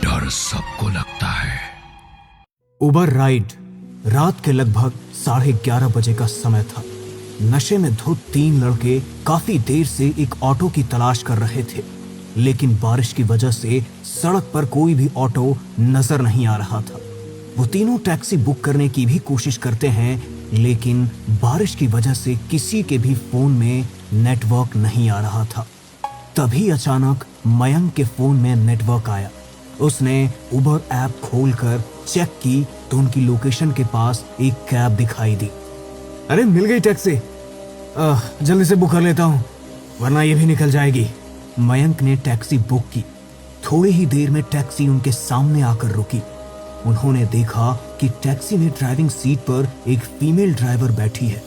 डर सबको लगता है। उबर राइड। रात के लगभग 11:30 बजे का समय था। नशे में धुत 3 लड़के काफी देर से एक ऑटो की तलाश कर रहे थे, लेकिन बारिश की वजह से सड़क पर कोई भी ऑटो नजर नहीं आ रहा था। वो तीनों टैक्सी बुक करने की भी कोशिश करते हैं, लेकिन बारिश की वजह से किसी के भी फोन में नेटवर्क नहीं आ रहा था। तभी अचानक मयंक के फोन में नेटवर्क आया। उसने उबर ऐप खोलकर चेक की तो उनकी लोकेशन के पास एक कैब दिखाई दी। अरे मिल गई टैक्सी, जल्दी से बुक कर लेता हूँ वरना ये भी निकल जाएगी। मयंक ने टैक्सी बुक की। थोड़ी ही देर में टैक्सी उनके सामने आकर रुकी। उन्होंने देखा कि टैक्सी में ड्राइविंग सीट पर एक फीमेल ड्राइवर बैठी है।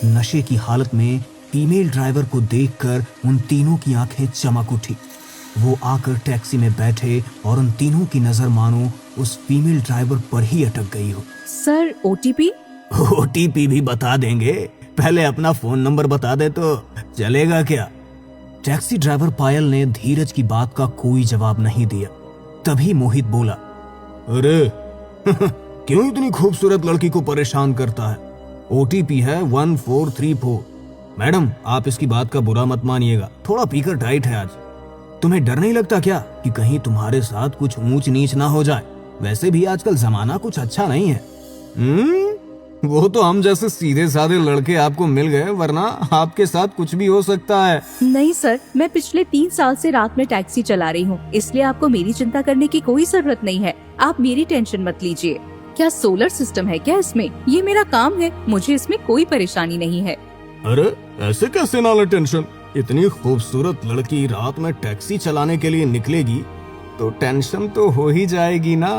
नशे की हालत में फीमेल ड्राइवर को देखकर उन तीनों की आंखें चमक उठी। वो आकर टैक्सी में बैठे और उन तीनों की नजर मानो उस फीमेल ड्राइवर पर ही अटक गई हो। Sir OTP? ओटीपी भी बता देंगे, पहले अपना फोन नंबर बता दे तो चलेगा क्या? टैक्सी ड्राइवर पायल ने धीरज की बात का कोई जवाब नहीं दिया। तभी मोहित बोला, अरे क्यों इतनी खूबसूरत लड़की को परेशान करता है? ओटीपी है 1434। मैडम आप इसकी बात का बुरा मत मानिएगा, थोड़ा पीकर टाइट है आज। तुम्हें डर नहीं लगता क्या कि कहीं तुम्हारे साथ कुछ ऊंच नीच ना हो जाए? वैसे भी आजकल जमाना कुछ अच्छा नहीं है। वो तो हम जैसे सीधे साधे लड़के आपको मिल गए, वरना आपके साथ कुछ भी हो सकता है। नहीं सर, मैं पिछले 3 साल से रात में टैक्सी चला रही हूँ, इसलिए आपको मेरी चिंता करने की कोई जरूरत नहीं है। आप मेरी टेंशन मत लीजिए। क्या सोलर सिस्टम है क्या इसमें? ये मेरा काम है, मुझे इसमें कोई परेशानी नहीं है। अरे ऐसे कैसे ना ले टेंशन? इतनी खूबसूरत लड़की रात में टैक्सी चलाने के लिए निकलेगी तो टेंशन तो हो ही जाएगी ना।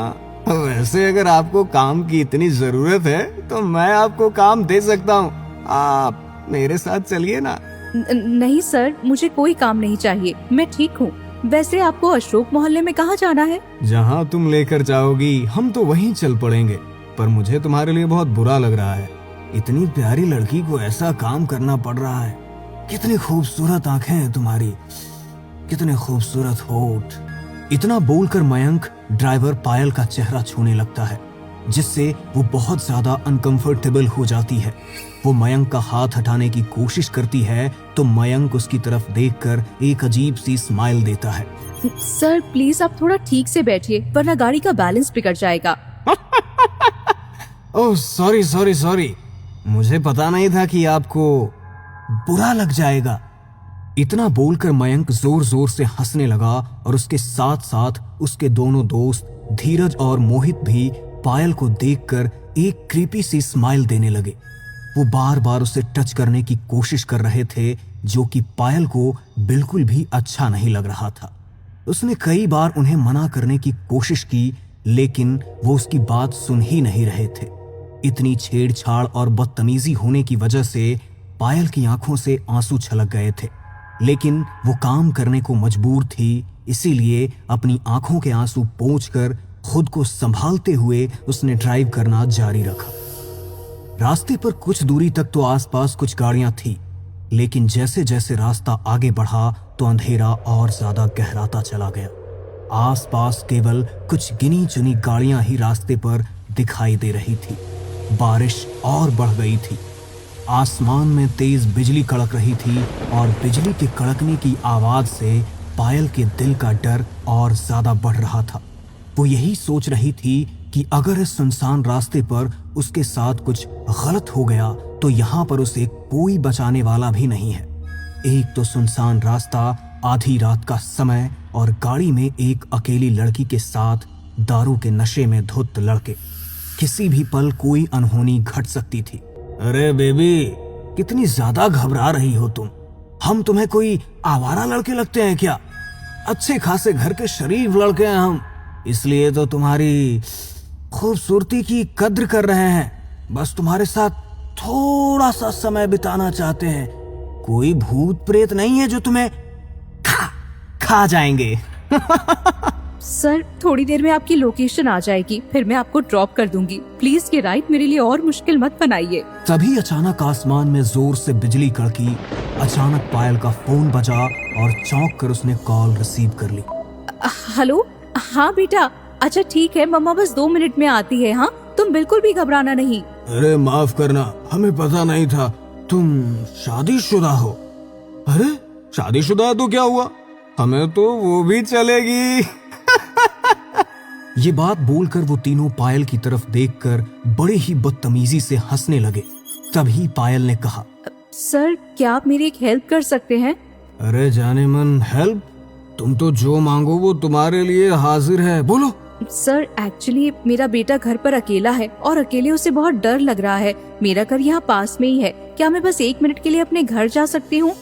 वैसे अगर आपको काम की इतनी जरूरत है तो मैं आपको काम दे सकता हूँ, आप मेरे साथ चलिए ना। नहीं सर, मुझे कोई काम नहीं चाहिए, मैं ठीक हूँ। वैसे आपको अशोक मोहल्ले में कहाँ जाना है? जहाँ तुम लेकर जाओगी हम तो वहीं चल पड़ेंगे, पर मुझे तुम्हारे लिए बहुत बुरा लग रहा है। इतनी प्यारी लड़की को ऐसा काम करना पड़ रहा है। कितनी खूबसूरत आंखें हैं तुम्हारी, कितने खूबसूरत होठ। इतना बोलकर मयंक ड्राइवर पायल का चेहरा छूने लगता है, जिससे वो बहुत ज्यादा अनकंफर्टेबल हो जाती है। वो मयंक का हाथ हटाने की कोशिश करती है तो मयंक उसकी तरफ देखकर एक अजीब सी स्माइल देता है। सर प्लीज आप थोड़ा ठीक से बैठिए, वरना गाड़ी का बैलेंस बिगड़ जाएगा। ओह सॉरी, मुझे पता नहीं था कि आपको बुरा लग जाएगा। इतना बोलकर मयंक जोर जोर से हंसने लगा और उसके साथ साथ उसके दोनों दोस्त धीरज और मोहित भी पायल को देखकर एक क्रीपी सी स्माइल देने लगे। वो बार बार उसे टच करने की कोशिश कर रहे थे, जो कि पायल को बिल्कुल भी अच्छा नहीं लग रहा था। उसने कई बार उन्हें मना करने की कोशिश की, लेकिन वो उसकी बात सुन ही नहीं रहे थे। इतनी छेड़छाड़ और बदतमीजी होने की वजह से पायल की आंखों से आंसू छलक गए थे, लेकिन वो काम करने को मजबूर थी। इसीलिए अपनी आंखों के आंसू पोंछकर खुद को संभालते हुए उसने ड्राइव करना जारी रखा। रास्ते पर कुछ दूरी तक तो आसपास कुछ गाड़ियां थी, लेकिन जैसे जैसे रास्ता आगे बढ़ा तो अंधेरा और ज्यादा गहराता चला गया। आसपास केवल कुछ गिनी चुनी गाड़ियां ही रास्ते पर दिखाई दे रही थी। बारिश और बढ़ गई थी। आसमान में तेज बिजली कड़क रही थी और बिजली के कड़कने की आवाज से पायल के दिल का डर और ज्यादा बढ़ रहा था। वो यही सोच रही थी कि अगर इस सुनसान रास्ते पर उसके साथ कुछ गलत हो गया तो यहाँ पर उसे कोई बचाने वाला भी नहीं है। एक तो सुनसान रास्ता, आधी रात का समय और गाड़ी में एक अकेली लड़की के साथ दारू के नशे में धुत लड़के। किसी भी पल कोई अनहोनी घट सकती थी। अरे बेबी, कितनी ज्यादा घबरा रही हो तुम? हम तुम्हें कोई आवारा लड़के लगते हैं क्या? अच्छे खासे घर के शरीफ लड़के हैं हम, इसलिए तो तुम्हारी खूबसूरती की कद्र कर रहे हैं। बस तुम्हारे साथ थोड़ा सा समय बिताना चाहते हैं। कोई भूत प्रेत नहीं है जो तुम्हें खा जाएंगे। सर थोड़ी देर में आपकी लोकेशन आ जाएगी, फिर मैं आपको ड्रॉप कर दूंगी। प्लीज ये राइड मेरे लिए और मुश्किल मत बनाइए। तभी अचानक आसमान में जोर से बिजली कड़की। अचानक पायल का फोन बजा और चौंक कर उसने कॉल रिसीव कर ली। हेलो, हाँ बेटा, अच्छा ठीक है, मम्मा बस 2 मिनट में आती है। हाँ, तुम बिल्कुल भी घबराना नहीं। अरे माफ करना, हमें पता नहीं था तुम शादीशुदा हो। अरे शादीशुदा है तो क्या हुआ, हमें तो वो भी चलेगी। ये बात बोलकर वो तीनों पायल की तरफ देखकर बड़े ही बदतमीजी से हंसने लगे। तभी पायल ने कहा, सर क्या आप मेरी एक हेल्प कर सकते हैं? अरे जाने मन, हेल्प? तुम तो जो मांगो वो तुम्हारे लिए हाजिर है, बोलो। सर एक्चुअली मेरा बेटा घर पर अकेला है और अकेले उसे बहुत डर लग रहा है। मेरा घर यहाँ पास में ही है, क्या मैं बस 1 मिनट के लिए अपने घर जा सकती हूँ?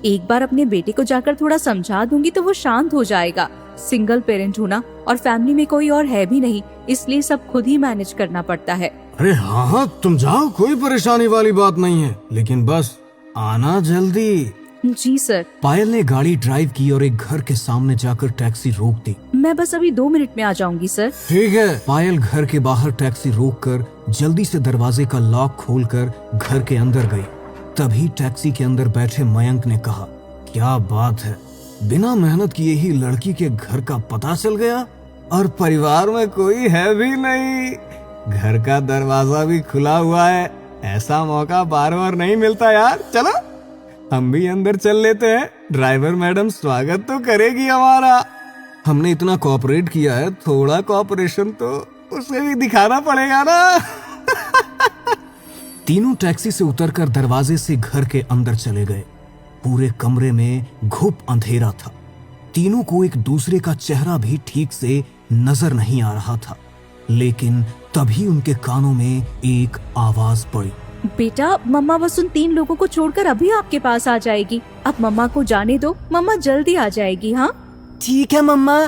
एक बार अपने बेटे को जाकर थोड़ा समझा दूंगी तो वो शांत हो जाएगा। सिंगल पेरेंट हूँ ना, और फैमिली में कोई और है भी नहीं, इसलिए सब खुद ही मैनेज करना पड़ता है। अरे हाँ हाँ, तुम जाओ, कोई परेशानी वाली बात नहीं है, लेकिन बस आना जल्दी। जी सर। पायल ने गाड़ी ड्राइव की और एक घर के सामने जाकर टैक्सी रोक दी। मैं बस अभी 2 मिनट में आ जाऊंगी सर। ठीक है। पायल घर के बाहर टैक्सी रोककर जल्दी से दरवाजे का लॉक खोलकर घर के अंदर गई। तभी टैक्सी के अंदर बैठे मयंक ने कहा, क्या बात है, बिना मेहनत किए ही लड़की के घर का पता चल गया और परिवार में कोई है भी नहीं, घर का दरवाजा भी खुला हुआ है। ऐसा मौका बार बार नहीं मिलता यार। चलो हम भी अंदर चल लेते हैं, ड्राइवर मैडम स्वागत तो करेगी हमारा। हमने इतना कोऑपरेट किया है, थोड़ा कोऑपरेशन तो उसे भी दिखाना पड़ेगा ना। तीनों टैक्सी से उतरकर दरवाजे से घर के अंदर चले गए। पूरे कमरे में घुप अंधेरा था। तीनों को एक दूसरे का चेहरा भी ठीक से नजर नहीं आ रहा था, लेकिन तभी उनके कानों में एक आवाज पड़ी, बेटा मम्मा बस उन 3 लोगों को छोड़कर अभी आपके पास आ जाएगी। अब मम्मा को जाने दो, मम्मा जल्दी आ जाएगी। हाँ ठीक है मम्मा,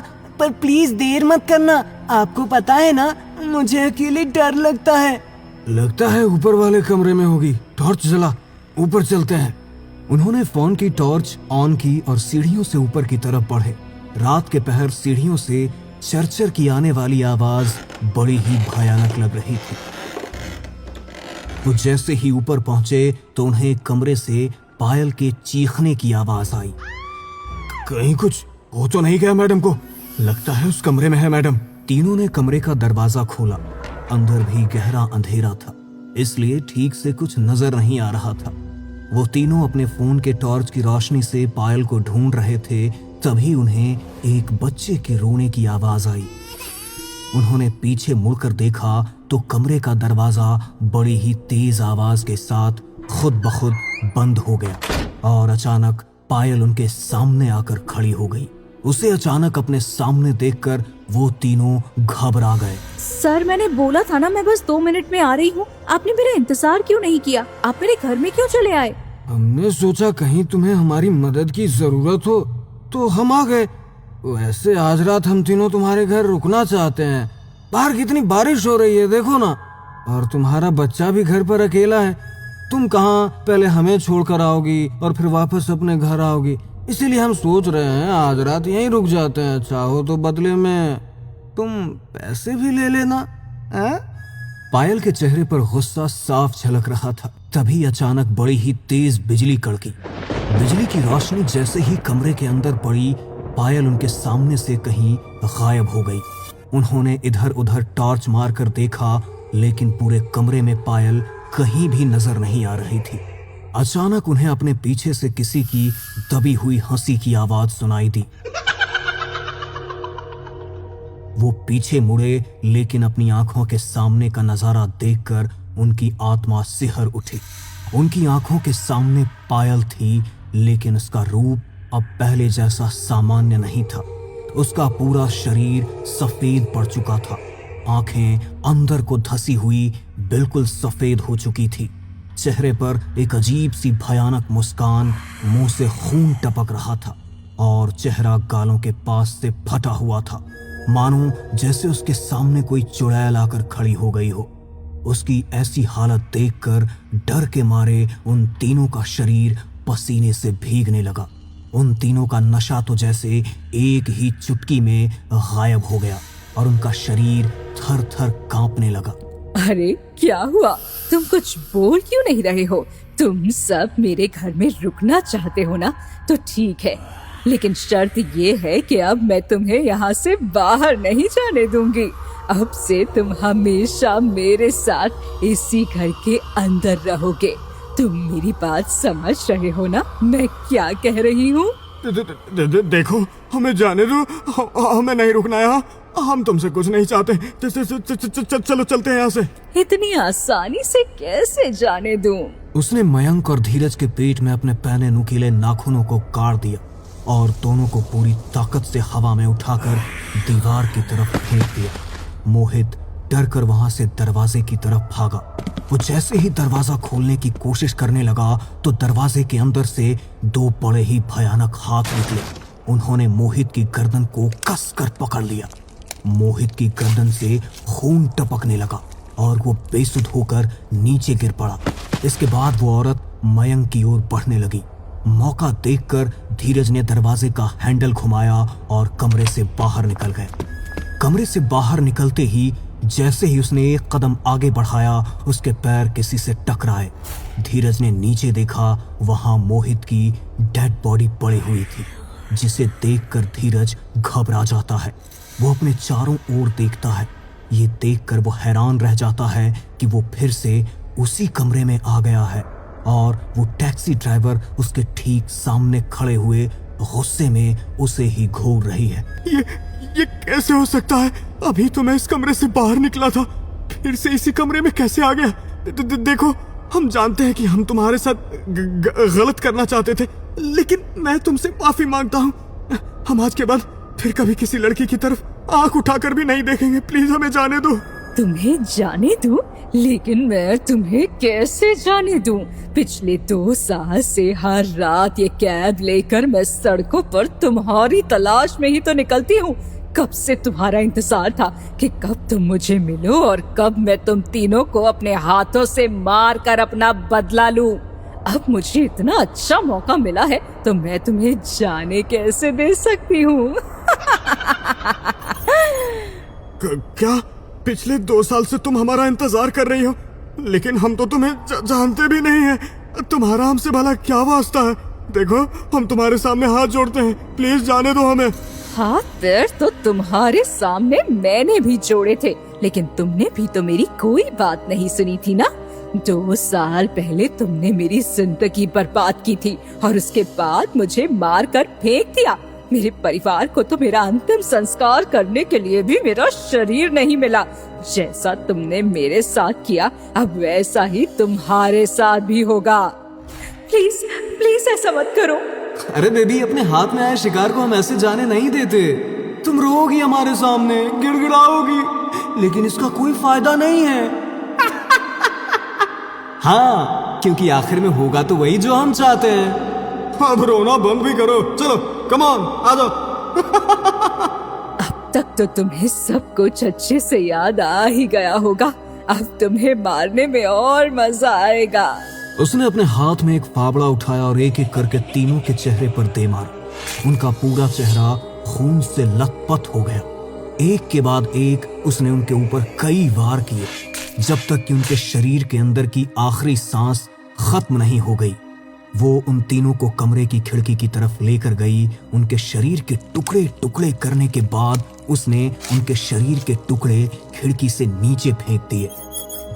पर प्लीज देर मत करना। आपको पता है ना, मुझे अकेले डर लगता है। लगता है ऊपर वाले कमरे में होगी। टॉर्च जला, ऊपर चलते हैं। उन्होंने फोन की टॉर्च ऑन की और सीढ़ियों से ऊपर की तरफ बढ़े। रात के पहर सीढ़ियों से चरचर की आने वाली आवाज बड़ी ही भयानक लग रही थी। वो जैसे ही ऊपर पहुंचे तो उन्हें कमरे से पायल के चीखने की आवाज आई। कहीं कुछ हो तो नहीं गया मैडम को? लगता है उस कमरे में है मैडम। तीनों ने कमरे का दरवाजा खोला। अंदर भी गहरा अंधेरा था, इसलिए ठीक से कुछ नजर नहीं आ रहा था। वो तीनों अपने फोन के टॉर्च की रोशनी से पायल को ढूंढ रहे थे। तभी उन्हें एक बच्चे के रोने की आवाज आई। उन्होंने पीछे मुड़कर देखा तो कमरे का दरवाजा बड़ी ही तेज आवाज के साथ खुद ब खुद बंद हो गया और अचानक पायल उनके सामने आकर खड़ी हो गई। उसे अचानक अपने सामने देखकर वो तीनों घबरा गए। सर मैंने बोला था ना मैं बस 2 मिनट में आ रही हूँ, आपने मेरा इंतजार क्यों नहीं किया? आप मेरे घर में क्यों चले आए? हमने सोचा कहीं तुम्हें हमारी मदद की जरूरत हो तो हम आ गए। वैसे आज रात हम तीनों तुम्हारे घर रुकना चाहते हैं। बाहर कितनी बारिश हो रही है देखो ना, और तुम्हारा बच्चा भी घर पर अकेला है। तुम कहाँ पहले हमें छोड़कर आओगी और फिर वापस अपने घर आओगी, इसीलिए हम सोच रहे हैं आज रात यहीं रुक जाते हैं। चाहो तो बदले में तुम पैसे भी ले लेना। पायल के चेहरे पर गुस्सा साफ झलक रहा था। तभी अचानक बड़ी ही तेज बिजली कड़की। बिजली की रोशनी जैसे ही कमरे के अंदर पड़ी, पायल उनके सामने से कहीं गायब हो गई। उन्होंने इधर उधर टॉर्च मारकर देखा, लेकिन पूरे कमरे में पायल कहीं भी नजर नहीं आ रही थी। अचानक उन्हें अपने पीछे से किसी की दबी हुई हंसी की आवाज सुनाई दी। वो पीछे मुड़े, लेकिन अपनी आंखों के सामने का नजारा देखकर उनकी आत्मा सिहर उठी। उनकी आंखों के सामने पायल थी, लेकिन उसका रूप अब पहले जैसा सामान्य नहीं था। उसका पूरा शरीर सफेद पड़ चुका था। आंखें अंदर को धसी हुई बिल्कुल सफेद हो चुकी थी। चेहरे पर एक अजीब सी भयानक मुस्कान, मुंह से खून टपक रहा था और चेहरा गालों के पास से फटा हुआ था, मानो जैसे उसके सामने कोई चुड़ैल आकर खड़ी हो गई हो। उसकी ऐसी हालत देखकर डर के मारे उन तीनों का शरीर पसीने से भीगने लगा। उन तीनों का नशा तो जैसे एक ही चुटकी में गायब हो गया और उनका शरीर थर थर कांपने लगा। अरे क्या हुआ? तुम कुछ बोल क्यों नहीं रहे हो? तुम सब मेरे घर में रुकना चाहते हो ना? तो ठीक है, लेकिन शर्त ये है कि अब मैं तुम्हें यहाँ से बाहर नहीं जाने दूंगी। अब से तुम हमेशा मेरे साथ इसी घर के अंदर रहोगे। तुम मेरी बात समझ रहे हो ना मैं क्या कह रही हूँ? देखो, हमें जाने दो, हमें नहीं रुकना यहाँ, हम तुमसे कुछ नहीं चाहते। चलो चलते हैं यहाँ से। इतनी आसानी से कैसे जाने दूं? उसने मयंक और धीरज के पेट में अपने पैने नुकीले नाखूनों को काट दिया और दोनों को पूरी ताकत से हवा में उठाकर दीवार की तरफ फेंक दिया। मोहित डर कर वहां से दरवाजे की तरफ भागा। वो जैसे ही दरवाजा खोलने की कोशिश करने लगा तो दरवाजे के अंदर से दो बड़े ही भयानक हाथ निकले। उन्होंने मोहित की गर्दन को कसकर पकड़ लिया। मोहित की गर्दन से खून टपकने लगा और वो बेसुध होकर नीचे गिर पड़ा। इसके बाद वो औरत मयंक की ओर बढ़ने लगी। मौका देखकर धीरज ने दरवाजे का हैंडल घुमाया और कमरे से बाहर निकल गए। कमरे से बाहर निकलते ही जैसे ही उसने एक कदम आगे बढ़ाया उसके पैर किसी से टकराए। धीरज ने नीचे देखा, वहां मोहित की डेड बॉडी पड़ी हुई थी, जिसे देखकर धीरज घबरा जाता है। वो अपने चारों ओर देखता है। ये देखकर वो हैरान रह जाता है कि वो फिर से उसी कमरे में आ गया है और वो टैक्सी ड्राइवर उसके ठीक सामने खड़े हुए गुस्से में उसे ही घूर रही है। ये कैसे हो सकता है? अभी तो मैं इस कमरे से बाहर निकला था, फिर से इसी कमरे में कैसे आ गया? देखो, हम जानते हैं कि हम तुम्हारे साथ गलत करना चाहते थे, लेकिन मैं तुमसे माफी मांगता हूँ। हम आज के बाद फिर कभी किसी लड़की की तरफ आंख उठाकर भी नहीं देखेंगे। प्लीज हमें जाने दो। तुम्हें जाने दूं? लेकिन मैं तुम्हें कैसे जाने दूं? पिछले 2 साल से हर रात ये कैब लेकर मैं सड़कों पर तुम्हारी तलाश में ही तो निकलती हूँ। कब से तुम्हारा इंतजार था कि कब तुम मुझे मिलो और कब मैं तुम तीनों को अपने हाथों से मार कर अपना बदला लूं। अब मुझे इतना अच्छा मौका मिला है तो मैं तुम्हें जाने कैसे दे सकती हूँ? क्या पिछले 2 साल से तुम हमारा इंतजार कर रही हो? लेकिन हम तो तुम्हें जानते भी नहीं हैं। तुम्हारा हमसे भला क्या वास्ता है? देखो, हम तुम्हारे सामने हाथ जोड़ते हैं, प्लीज जाने दो हमें। हाथ पैर तो तुम्हारे सामने मैंने भी जोड़े थे, लेकिन तुमने भी तो मेरी कोई बात नहीं सुनी थी ना। 2 साल पहले तुमने मेरी जिंदगी बर्बाद की थी और उसके बाद मुझे मार कर फेंक दिया। मेरे परिवार को तो मेरा अंतिम संस्कार करने के लिए भी मेरा शरीर नहीं मिला। जैसा तुमने मेरे साथ किया, अब वैसा ही तुम्हारे साथ भी होगा। प्लीज प्लीज ऐसा मत करो। अरे बेबी, अपने हाथ में आए शिकार को हम ऐसे जाने नहीं देते। तुम रोगी हमारे सामने, गिड़गिड़ाओगी, लेकिन इसका कोई फायदा नहीं है। हाँ, क्योंकि आखिर में होगा तो वही जो हम चाहते हैं। अब रोना बंद भी करो, चलो कम ऑन, आ जाओ। अब तक तो तुम्हें सब कुछ अच्छे से याद आ ही गया होगा। अब तुम्हें मारने में और मजा आएगा। उसने अपने हाथ में एक फावड़ा उठाया और एक एक करके तीनों के चेहरे पर दे मारा। उनका पूरा चेहरा खून से लथपथ हो गया। एक के बाद एक उसने उनके ऊपर कई वार किए, जब तक कि उनके शरीर के अंदर की आखिरी सांस खत्म नहीं हो गई। वो उन तीनों को कमरे की खिड़की की तरफ लेकर गई। उनके शरीर के टुकड़े टुकड़े करने के बाद उसने उनके शरीर के टुकड़े खिड़की से नीचे फेंक दिए।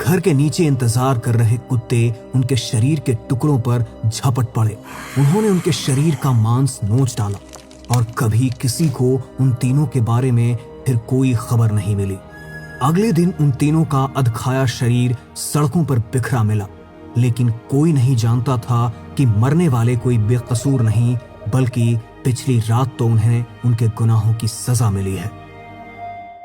घर के नीचे इंतजार कर रहे कुत्ते उनके शरीर के टुकड़ों पर झपट पड़े। उन्होंने उनके शरीर का मांस नोच डाला और कभी किसी को उन तीनों के बारे में फिर कोई खबर नहीं मिली। अगले दिन उन तीनों का अधखाया शरीर सड़कों पर बिखरा मिला, लेकिन कोई नहीं जानता था कि मरने वाले कोई बेकसूर नहीं, बल्कि पिछली रात तो उन्हें उनके गुनाहों की सजा मिली है।